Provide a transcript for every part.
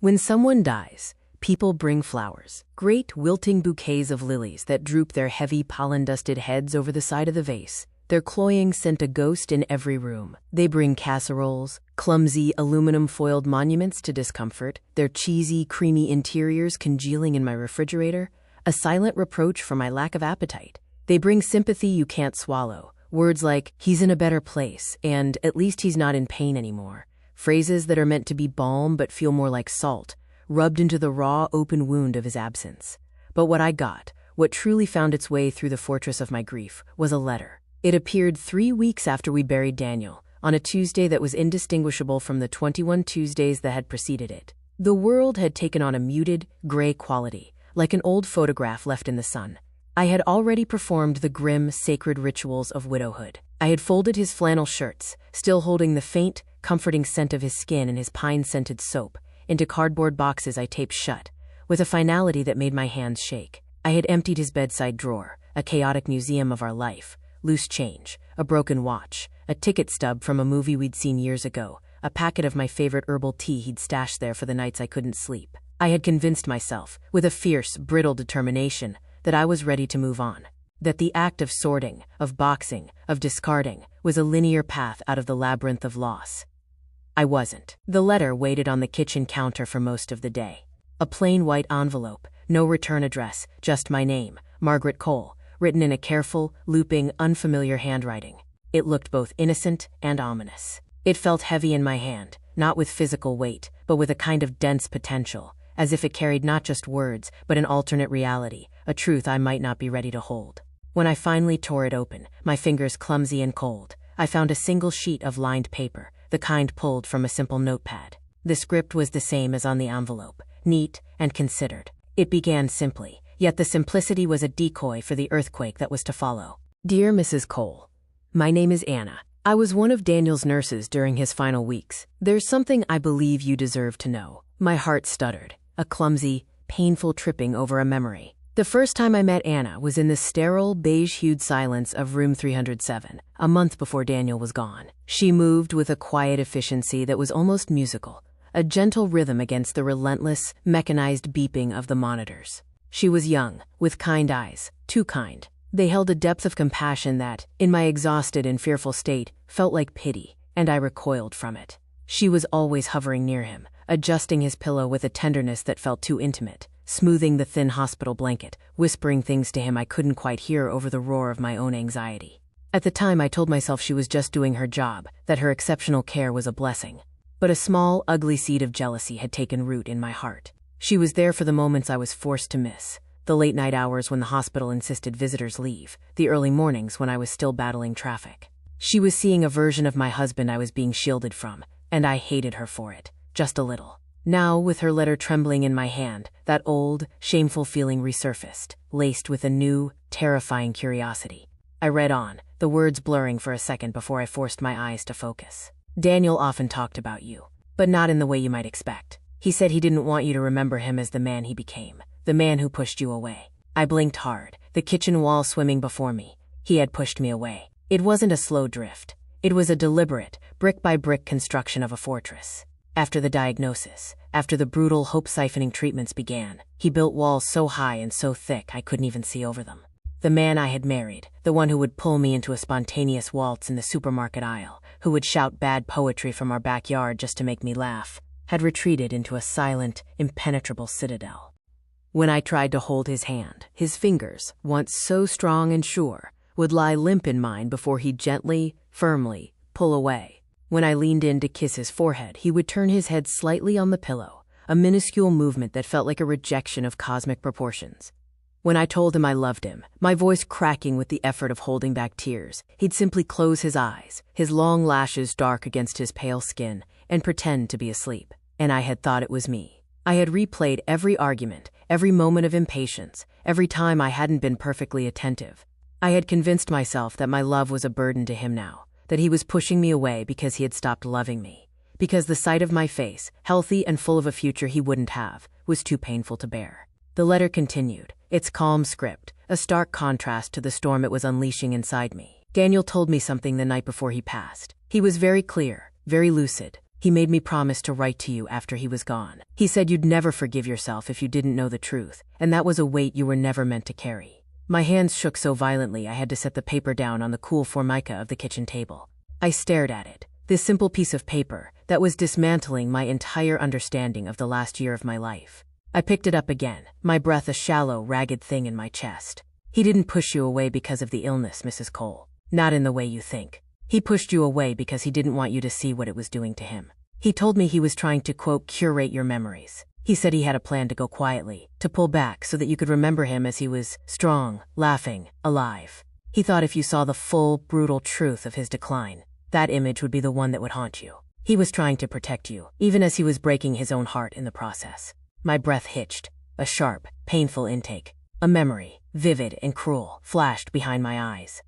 When someone dies, people bring flowers, great wilting bouquets of lilies that droop their heavy pollen-dusted heads over the side of the vase. Their cloying sent a ghost in every room. They bring casseroles, clumsy aluminum-foiled monuments to discomfort, their cheesy, creamy interiors congealing in my refrigerator, a silent reproach for my lack of appetite. They bring sympathy you can't swallow, words like, "he's in a better place," and "at least he's not in pain anymore." Phrases that are meant to be balm but feel more like salt, rubbed into the raw, open wound of his absence. But what I got, what truly found its way through the fortress of my grief, was a letter. It appeared 3 weeks after we buried Daniel, on a Tuesday that was indistinguishable from the 21 Tuesdays that had preceded it. The world had taken on a muted, gray quality, like an old photograph left in the sun. I had already performed the grim, sacred rituals of widowhood. I had folded his flannel shirts, still holding the faint, comforting scent of his skin and his pine-scented soap, into cardboard boxes I taped shut, with a finality that made my hands shake. I had emptied his bedside drawer, a chaotic museum of our life, loose change, a broken watch, a ticket stub from a movie we'd seen years ago, a packet of my favorite herbal tea he'd stashed there for the nights I couldn't sleep. I had convinced myself, with a fierce, brittle determination, that I was ready to move on, that the act of sorting, of boxing, of discarding, was a linear path out of the labyrinth of loss. I wasn't. The letter waited on the kitchen counter for most of the day. A plain white envelope, no return address, just my name, Margaret Cole, written in a careful, looping, unfamiliar handwriting. It looked both innocent and ominous. It felt heavy in my hand, not with physical weight, but with a kind of dense potential, as if it carried not just words, but an alternate reality, a truth I might not be ready to hold. When I finally tore it open, my fingers clumsy and cold, I found a single sheet of lined paper, the kind pulled from a simple notepad. The script was the same as on the envelope, neat and considered. It began simply, yet the simplicity was a decoy for the earthquake that was to follow. Dear Mrs. Cole, my name is Anna. I was one of Daniel's nurses during his final weeks. There's something I believe you deserve to know. My heart stuttered, a clumsy, painful tripping over a memory. The first time I met Anna was in the sterile, beige-hued silence of room 307, a month before Daniel was gone. She moved with a quiet efficiency that was almost musical, a gentle rhythm against the relentless, mechanized beeping of the monitors. She was young, with kind eyes, too kind. They held a depth of compassion that, in my exhausted and fearful state, felt like pity, and I recoiled from it. She was always hovering near him, adjusting his pillow with a tenderness that felt too intimate, smoothing the thin hospital blanket, whispering things to him I couldn't quite hear over the roar of my own anxiety. At the time, I told myself she was just doing her job, that her exceptional care was a blessing. But a small, ugly seed of jealousy had taken root in my heart. She was there for the moments I was forced to miss, the late-night hours when the hospital insisted visitors leave, the early mornings when I was still battling traffic. She was seeing a version of my husband I was being shielded from, and I hated her for it, just a little. Now, with her letter trembling in my hand, that old, shameful feeling resurfaced, laced with a new, terrifying curiosity. I read on, the words blurring for a second before I forced my eyes to focus. Daniel often talked about you, but not in the way you might expect. He said he didn't want you to remember him as the man he became, the man who pushed you away. I blinked hard, the kitchen wall swimming before me. He had pushed me away. It wasn't a slow drift. It was a deliberate, brick-by-brick construction of a fortress. After the diagnosis, after the brutal, hope-siphoning treatments began, he built walls so high and so thick I couldn't even see over them. The man I had married, the one who would pull me into a spontaneous waltz in the supermarket aisle, who would shout bad poetry from our backyard just to make me laugh, had retreated into a silent, impenetrable citadel. When I tried to hold his hand, his fingers, once so strong and sure, would lie limp in mine before he'd gently, firmly, pull away. When I leaned in to kiss his forehead, he would turn his head slightly on the pillow, a minuscule movement that felt like a rejection of cosmic proportions. When I told him I loved him, my voice cracking with the effort of holding back tears, he'd simply close his eyes, his long lashes dark against his pale skin, and pretend to be asleep. And I had thought it was me. I had replayed every argument, every moment of impatience, every time I hadn't been perfectly attentive. I had convinced myself that my love was a burden to him now, that he was pushing me away because he had stopped loving me, because the sight of my face, healthy and full of a future he wouldn't have, was too painful to bear. The letter continued, its calm script, a stark contrast to the storm it was unleashing inside me. Daniel told me something the night before he passed. He was very clear, very lucid, He made me promise to write to you after he was gone. He said you'd never forgive yourself if you didn't know the truth, and that was a weight you were never meant to carry. My hands shook so violently I had to set the paper down on the cool formica of the kitchen table. I stared at it, this simple piece of paper that was dismantling my entire understanding of the last year of my life. I picked it up again, my breath a shallow, ragged thing in my chest. He didn't push you away because of the illness, Mrs. Cole. Not in the way you think. He pushed you away because he didn't want you to see what it was doing to him. He told me he was trying to, quote, curate your memories. He said he had a plan to go quietly, to pull back so that you could remember him as he was strong, laughing, alive. He thought if you saw the full, brutal truth of his decline, that image would be the one that would haunt you. He was trying to protect you, even as he was breaking his own heart in the process. My breath hitched. A sharp, painful intake. A memory, vivid and cruel, flashed behind my eyes.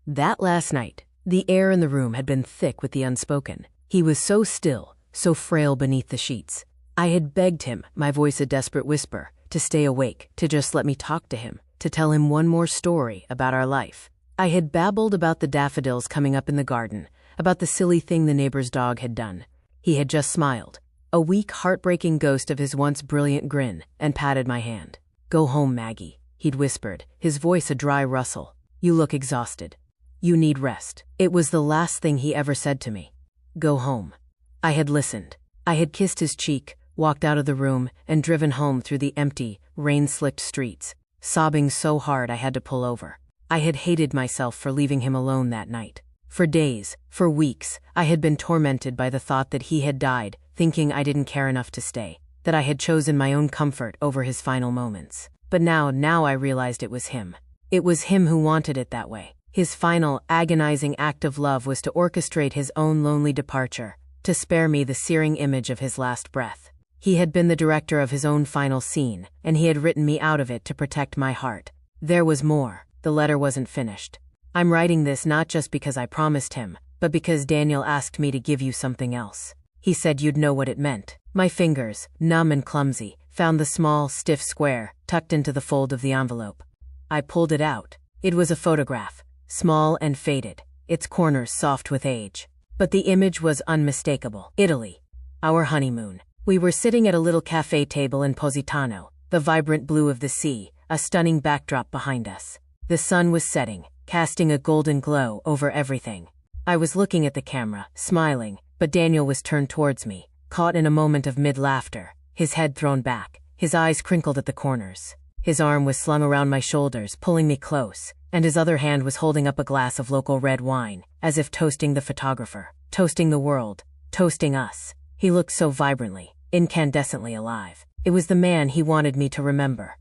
That last night, the air in the room had been thick with the unspoken. He was so still, so frail beneath the sheets. I had begged him, my voice a desperate whisper, to stay awake, to just let me talk to him, to tell him one more story about our life. I had babbled about the daffodils coming up in the garden, about the silly thing the neighbor's dog had done. He had just smiled, a weak, heartbreaking ghost of his once brilliant grin, and patted my hand. "Go home, Maggie," he'd whispered, his voice a dry rustle. "You look exhausted. You need rest." It was the last thing he ever said to me. Go home. I had listened. I had kissed his cheek, walked out of the room, and driven home through the empty, rain-slicked streets, sobbing so hard I had to pull over. I had hated myself for leaving him alone that night. For days, for weeks, I had been tormented by the thought that he had died, thinking I didn't care enough to stay, that I had chosen my own comfort over his final moments. But now I realized it was him. It was him who wanted it that way. His final, agonizing act of love was to orchestrate his own lonely departure, to spare me the searing image of his last breath. He had been the director of his own final scene, and he had written me out of it to protect my heart. There was more. The letter wasn't finished. I'm writing this not just because I promised him, but because Daniel asked me to give you something else. He said you'd know what it meant. My fingers, numb and clumsy, found the small, stiff square, tucked into the fold of the envelope. I pulled it out. It was a photograph, small and faded, its corners soft with age. But the image was unmistakable. Italy. Our honeymoon. We were sitting at a little cafe table in Positano, the vibrant blue of the sea, a stunning backdrop behind us. The sun was setting, casting a golden glow over everything. I was looking at the camera, smiling, but Daniel was turned towards me, caught in a moment of mid-laughter, his head thrown back, his eyes crinkled at the corners. His arm was slung around my shoulders, pulling me close, and his other hand was holding up a glass of local red wine, as if toasting the photographer, toasting the world, toasting us. He looked so vibrantly, incandescently alive. It was the man he wanted me to remember.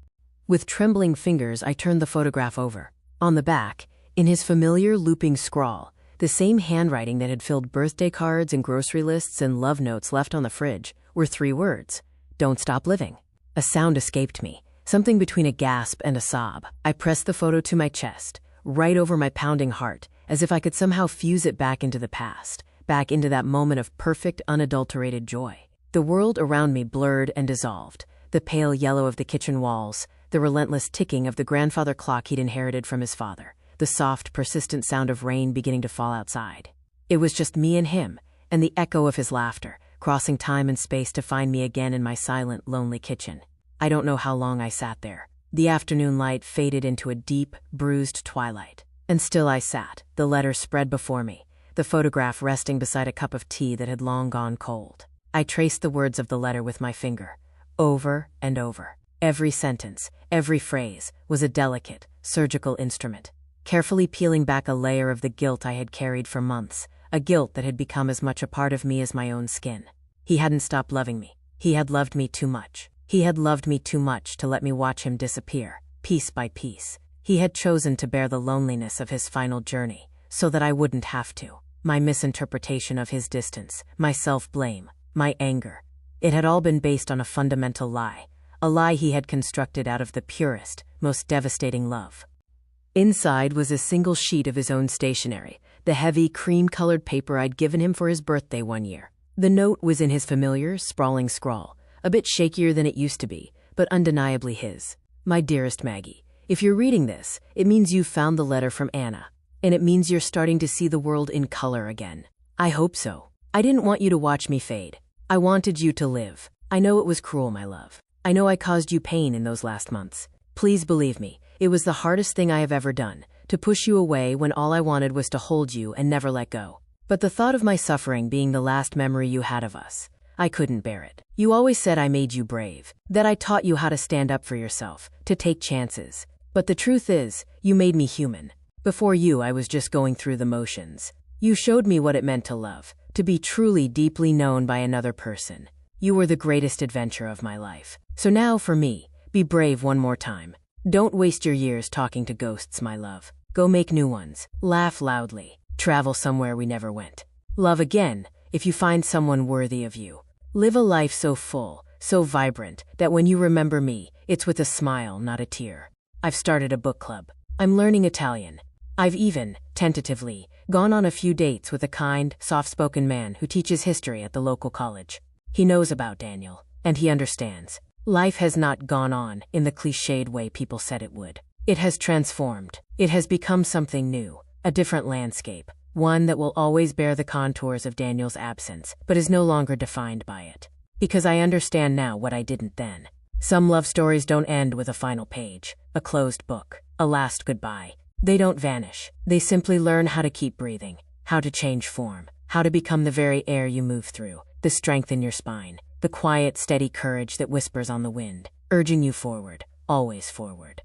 With trembling fingers, I turned the photograph over. On the back, in his familiar looping scrawl, the same handwriting that had filled birthday cards and grocery lists and love notes left on the fridge, were 3 words. Don't stop living. A sound escaped me, something between a gasp and a sob. I pressed the photo to my chest, right over my pounding heart, as if I could somehow fuse it back into the past, back into that moment of perfect, unadulterated joy. The world around me blurred and dissolved, the pale yellow of the kitchen walls, the relentless ticking of the grandfather clock he'd inherited from his father, the soft, persistent sound of rain beginning to fall outside. It was just me and him, and the echo of his laughter, crossing time and space to find me again in my silent, lonely kitchen. I don't know how long I sat there. The afternoon light faded into a deep, bruised twilight. And still I sat, the letter spread before me, the photograph resting beside a cup of tea that had long gone cold. I traced the words of the letter with my finger, over and over. Every sentence, every phrase, was a delicate, surgical instrument, carefully peeling back a layer of the guilt I had carried for months, a guilt that had become as much a part of me as my own skin. He hadn't stopped loving me. He had loved me too much. He had loved me too much to let me watch him disappear, piece by piece. He had chosen to bear the loneliness of his final journey, so that I wouldn't have to. My misinterpretation of his distance, my self-blame, my anger, it had all been based on a fundamental lie, a lie he had constructed out of the purest, most devastating love. Inside was a single sheet of his own stationery, the heavy, cream-colored paper I'd given him for his birthday one year. The note was in his familiar, sprawling scrawl, a bit shakier than it used to be, but undeniably his. My dearest Maggie, if you're reading this, it means you've found the letter from Anna, and it means you're starting to see the world in color again. I hope so. I didn't want you to watch me fade. I wanted you to live. I know it was cruel, my love. I know I caused you pain in those last months. Please believe me, it was the hardest thing I have ever done, to push you away when all I wanted was to hold you and never let go. But the thought of my suffering being the last memory you had of us, I couldn't bear it. You always said I made you brave, that I taught you how to stand up for yourself, to take chances. But the truth is, you made me human. Before you, I was just going through the motions. You showed me what it meant to love, to be truly deeply known by another person. You were the greatest adventure of my life. So now, for me, be brave one more time. Don't waste your years talking to ghosts, my love. Go make new ones. Laugh loudly. Travel somewhere we never went. Love again, if you find someone worthy of you. Live a life so full, so vibrant, that when you remember me, it's with a smile, not a tear. I've started a book club. I'm learning Italian. I've even, tentatively, gone on a few dates with a kind, soft-spoken man who teaches history at the local college. He knows about Daniel, and he understands. Life has not gone on in the cliched way people said it would. It has transformed. It has become something new, a different landscape, one that will always bear the contours of Daniel's absence, but is no longer defined by it. Because I understand now what I didn't then. Some love stories don't end with a final page, a closed book, a last goodbye. They don't vanish. They simply learn how to keep breathing, how to change form, how to become the very air you move through, the strength in your spine, the quiet, steady courage that whispers on the wind, urging you forward, always forward.